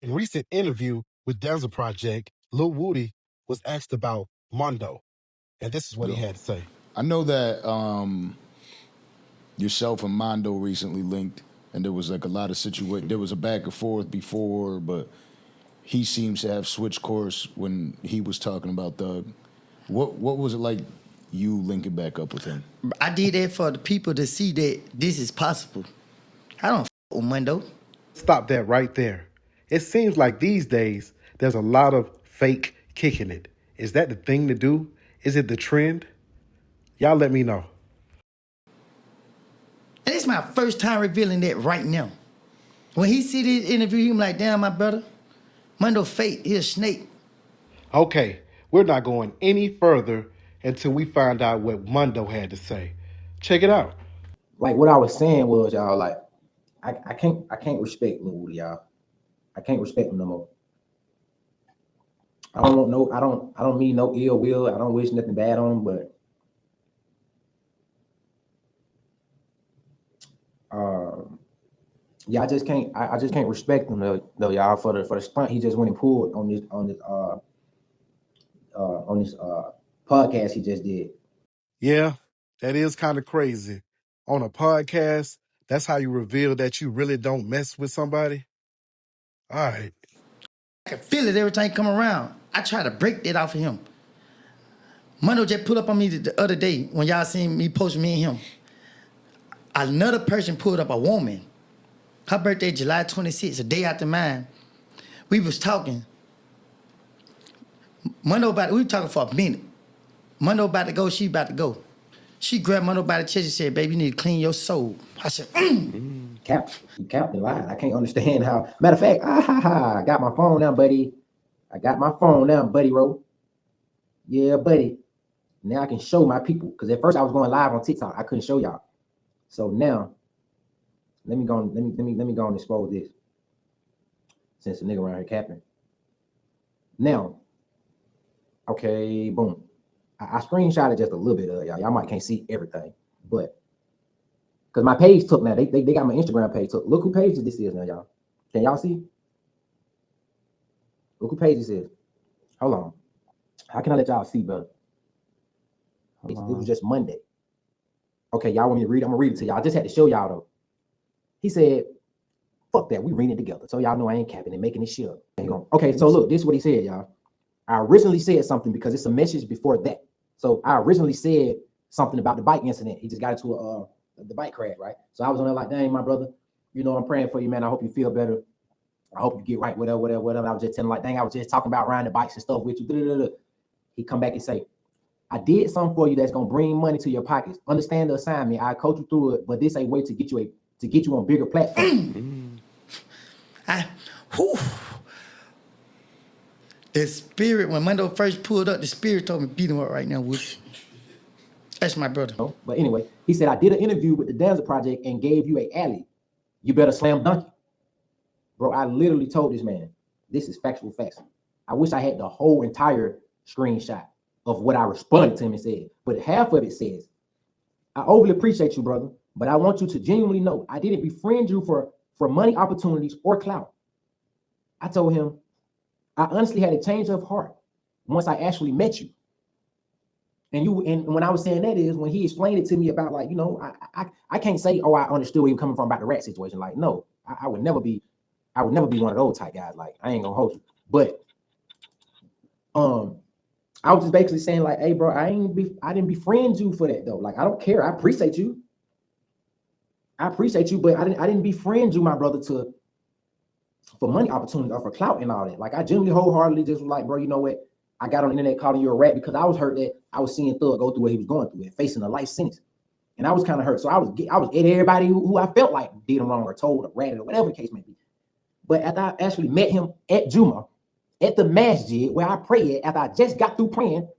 In a recent interview with Danza Project, Lil Woody was asked about Mondo, and this is what he Yo, had to say. I know that yourself and Mondo recently linked, and there was like a lot of situation. There was a back and forth before, but he seems to have switched course when he was talking about Thug. What was it like you linking back up with him? I did that for the people to see that this is possible. I don't with Mondo. Stop that right there. It seems like these days there's a lot of fake kicking it. Is that the thing to do? Is it the trend? Y'all let me know. And it's my first time revealing that right now. When he see this interview, he be like, damn, my brother, Mondo fake, he a snake. Okay, we're not going any further until we find out what Mondo had to say. Check it out. Like what I was saying was, y'all, like I can't respect Lil Woody, y'all. I can't respect him no more. I don't mean no ill will. I don't wish nothing bad on him, but yeah, I just can't respect him though, y'all, for the stunt he just went and pulled on this podcast he just did. Yeah, that is kind of crazy. On a podcast, that's how you reveal that you really don't mess with somebody? All right. I can feel it every time he come around. I try to break that off of him. Mondo just pulled up on me the other day when y'all seen me post me and him. Another person pulled up a woman. Her birthday July 26th, a day after mine. We was talking. We were talking for a minute. Mondo about to go, she about to go. She grabbed Mondo by the chest and said, baby, you need to clean your soul. I said, He capped and lied. I can't understand how. Matter of fact, I got my phone now, buddy. I got my phone now, buddy, bro. Yeah, buddy. Now I can show my people. Because at first I was going live on TikTok. I couldn't show y'all. So now, let me go and expose this. Since the nigga around here capping. Now, okay, boom. I screenshotted just a little bit of y'all. Y'all might can't see everything, but because my page took now, they got my Instagram page took. Look who page this is now, y'all. Can y'all see? Look who page this is. Hold on. How can I let y'all see, brother? It was just Monday. Okay, y'all want me to read it? I'm gonna read it to y'all. I just had to show y'all though. He said, fuck that, we reading it together. So y'all know I ain't capping and making this shit up. Okay, so look, this is what he said, y'all. I originally said something because it's a message before that. So I originally said something about the bike incident. He just got into the bike crash, right? So I was on there like, dang, my brother, you know, I'm praying for you, man. I hope you feel better. I hope you get right, whatever. I was just telling like, dang, I was just talking about riding the bikes and stuff with you. He come back and say, I did something for you that's gonna bring money to your pockets. Understand the assignment. I coach you through it, but this ain't way to get you on bigger platforms. the spirit, when Mondo first pulled up, the spirit told me beat him up right now, Woods. That's my brother. But anyway, he said, I did an interview with the Danza Project and gave you an alley. You better slam dunk it. Bro, I literally told this man, this is factual facts. I wish I had the whole entire screenshot of what I responded to him and said, but half of it says, I overly appreciate you, brother, but I want you to genuinely know I didn't befriend you for money opportunities or clout. I told him, I honestly had a change of heart once I actually met you. And when I was saying that is when he explained it to me about like, you know, I can't say, oh, I understood where he was coming from about the rat situation. Like, no, I would never be one of those type guys. Like, I ain't gonna hold you. But I was just basically saying like, hey, bro, I didn't befriend you for that though. Like, I don't care. I appreciate you, but I didn't befriend you, my brother, for money opportunities or for clout and all that. Like, I genuinely wholeheartedly just was like, bro, you know what? I got on the internet calling you a rat because I was hurt that I was seeing Thug go through what he was going through and facing a life sentence. And I was kind of hurt. So I was at everybody who I felt like did him wrong or told or ratted or whatever the case may be. But after I actually met him at Juma, at the masjid where I pray at, after I just got through praying,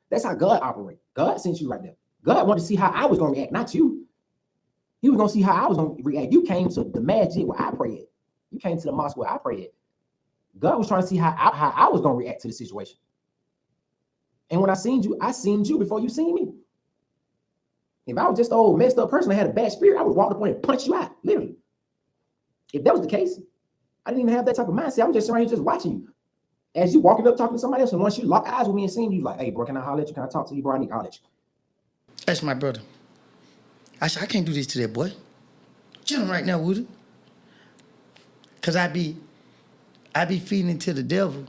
that's how God operates. God sent you right there. God wanted to see how I was going to react, not you. He was going to see how I was going to react. You came to the masjid where I pray at. You came to the mosque where I pray at. God was trying to see how I was going to react to the situation. And when I seen you before you seen me. If I was just an old messed up person that had a bad spirit, I would walk up on and punch you out, literally. If that was the case. I didn't even have that type of mindset. I was just around here just watching you. As you walking up talking to somebody else, and once you lock eyes with me and seeing you, like, hey, bro, can I holler at you? Can I talk to you, bro? I need to holler at you. That's my brother. I said, I can't do this to that boy. Chill him right now, Woody. Cause I be feeding into the devil.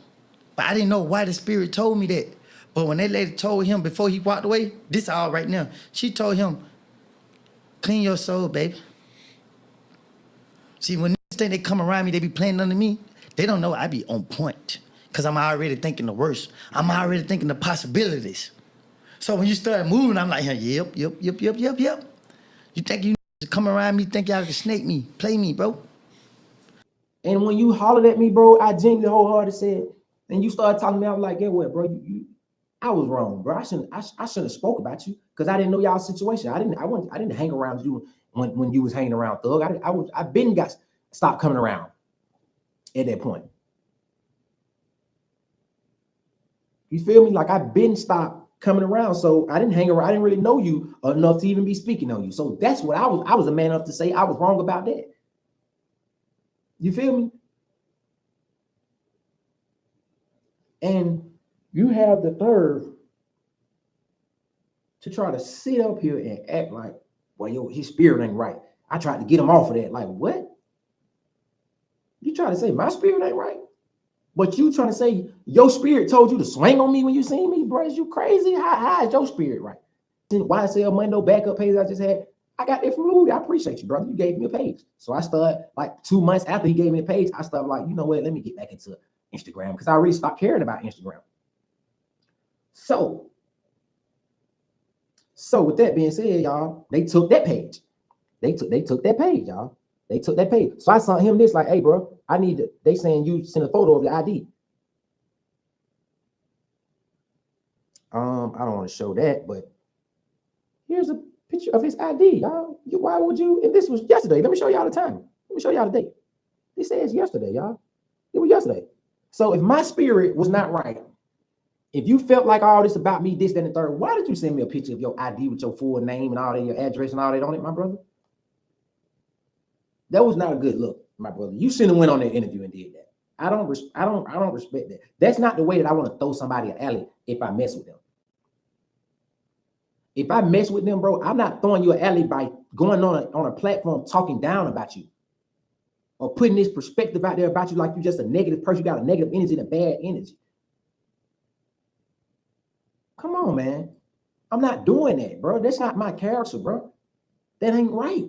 But I didn't know why the spirit told me that. But when that lady told him before he walked away, this all right now, she told him, clean your soul, baby. See, when niggas think they come around me, they be playing under me, they don't know I be on point. Cause I'm already thinking the worst. I'm already thinking the possibilities. So when you start moving, I'm like, yep. You think you come around me, think y'all can snake me, play me, bro? And when you hollered at me, bro, I genuinely wholeheartedly said, and you started talking to me, I was like, get what, bro? I was wrong, bro. I shouldn't have spoke about you because I didn't know y'all's situation. I didn't hang around you when you was hanging around Thug. I been got stopped coming around at that point. You feel me? Like I've been stopped coming around, so I didn't hang around. I didn't really know you enough to even be speaking on you. So that's what I was a man enough to say I was wrong about that. You feel me? And you have the nerve to try to sit up here and act like, well, yo, his spirit ain't right. I tried to get him off of that. Like, what? You try to say my spirit ain't right? But you trying to say your spirit told you to swing on me when you seen me, bro? Is you crazy? How is your spirit right? YSL Mondo backup page I just had, I got that from Lil Woody. I appreciate you, brother. You gave me a page. So I started, like 2 months after he gave me a page, I started like, you know what? Let me get back into Instagram because I really stopped caring about Instagram. So with that being said, y'all, they took that page. They took that page, y'all. They took that page. So I sent him this like, hey, bro, I need to, they saying you send a photo of your ID. I don't want to show that, but here's a picture of his ID, y'all. Why would you, if this was yesterday, let me show y'all the time. Let me show y'all the date. They say it's yesterday, y'all. It was yesterday. So if my spirit was not right, if you felt like all this about me, this, that, and the third, why did you send me a picture of your ID with your full name and all that, your address and all that on it, my brother? That was not a good look, my brother. You shouldn't have went on that interview and did that. I don't respect that. That's not the way that I want to throw somebody an alley if I mess with them. If I mess with them, bro, I'm not throwing you an alley by going on a platform talking down about you or putting this perspective out there about you like you're just a negative person. You got a negative energy and a bad energy. Come on, man. I'm not doing that, bro. That's not my character, bro. That ain't right.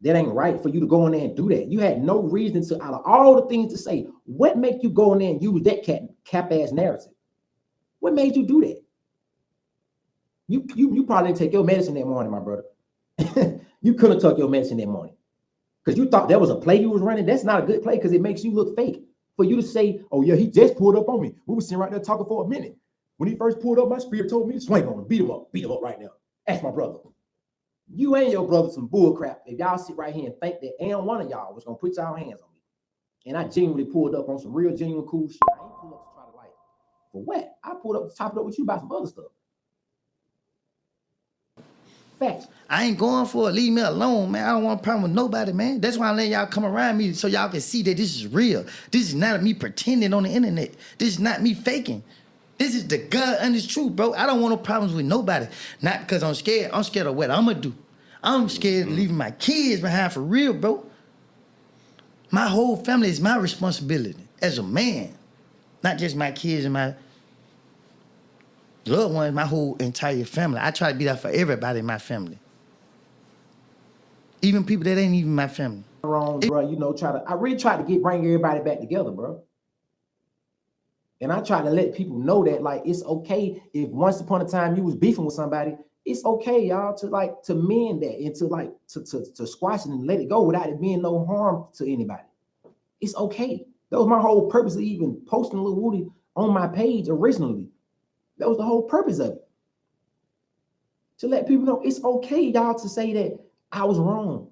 That ain't right for you to go in there and do that. You had no reason to, out of all the things to say, what make you go in there and use that cap-ass narrative? What made you do that? You probably didn't take your medicine that morning, my brother. You couldn't took your medicine that morning because you thought that was a play you was running. That's not a good play because it makes you look fake. For you to say, oh yeah, he just pulled up on me. We were sitting right there talking for a minute. When he first pulled up, my spirit told me to swing on him, beat him up right now. That's my brother. You and your brother some bull crap. If y'all sit right here and think that and one of y'all was gonna put y'all hands on me, and I genuinely pulled up on some real genuine cool shit. I ain't pulled up to try to like for what? I pulled up to top it up with you about some other stuff. Facts. I ain't going for it. Leave me alone, man. I don't want a problem with nobody, man. That's why I'm letting y'all come around me so y'all can see that this is real. This is not me pretending on the internet. This is not me faking. This is the God honest truth, bro. I don't want no problems with nobody. Not because I'm scared. I'm scared of what I'm going to do. I'm scared of leaving my kids behind for real, bro. My whole family is my responsibility as a man. Not just my kids and my loved ones, my whole entire family. I try to be there for everybody in my family. Even people that ain't even my family. Wrong, bro. You know, I really try to bring everybody back together, bro. And I try to let people know that, like, it's okay if once upon a time you was beefing with somebody, it's okay, y'all, to mend that and to squash it and let it go without it being no harm to anybody. It's okay. That was my whole purpose of even posting Lil Woody on my page originally. That was the whole purpose of it. To let people know it's okay, y'all, to say that I was wrong.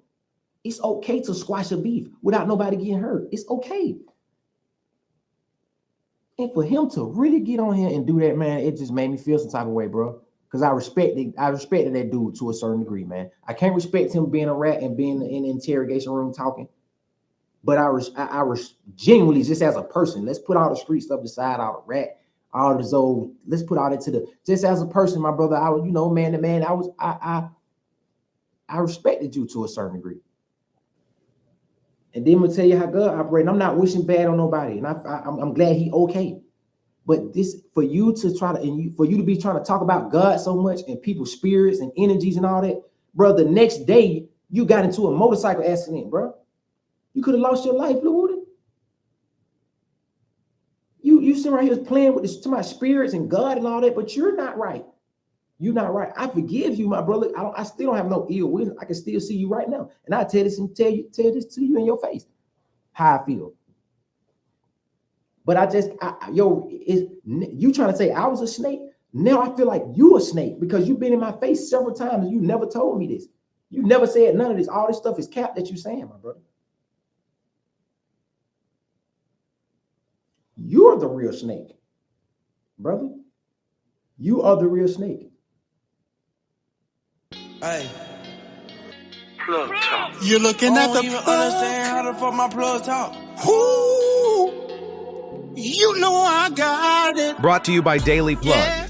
It's okay to squash a beef without nobody getting hurt. It's okay. And for him to really get on here and do that, man, it just made me feel some type of way, respected that dude to a certain degree, man. I can't respect him being a rat and being in the interrogation room talking. But I genuinely, just as a person, let's put all the street stuff aside, all the rat, all this old, let's put all that to the, just as a person, my brother, I was, you know, man to man, I respected you to a certain degree. And then I'm gonna tell you how God operates. I'm not wishing bad on nobody, and I'm glad he okay. But this, for you to try to, for you to be trying to talk about God so much and people's spirits and energies and all that, bro, the next day you got into a motorcycle accident, bro. You could have lost your life, Lil Woody. You sit right here playing with this, to my spirits and God and all that, but you're not right. You're not right. I forgive you, my brother. I still don't have no ill will. I can still see you right now, and I tell this this to you in your face, how I feel. But you trying to say I was a snake? Now I feel like you a snake because you've been in my face several times and you never told me this. You never said none of this. All this stuff is cap that you saying, my brother. You're the real snake, brother. You are the real snake. Hey. Plug talk. You're looking at the plug. Understand how the fuck my plug talk. Who? You know I got it. Brought to you by Daily Plug. Yeah.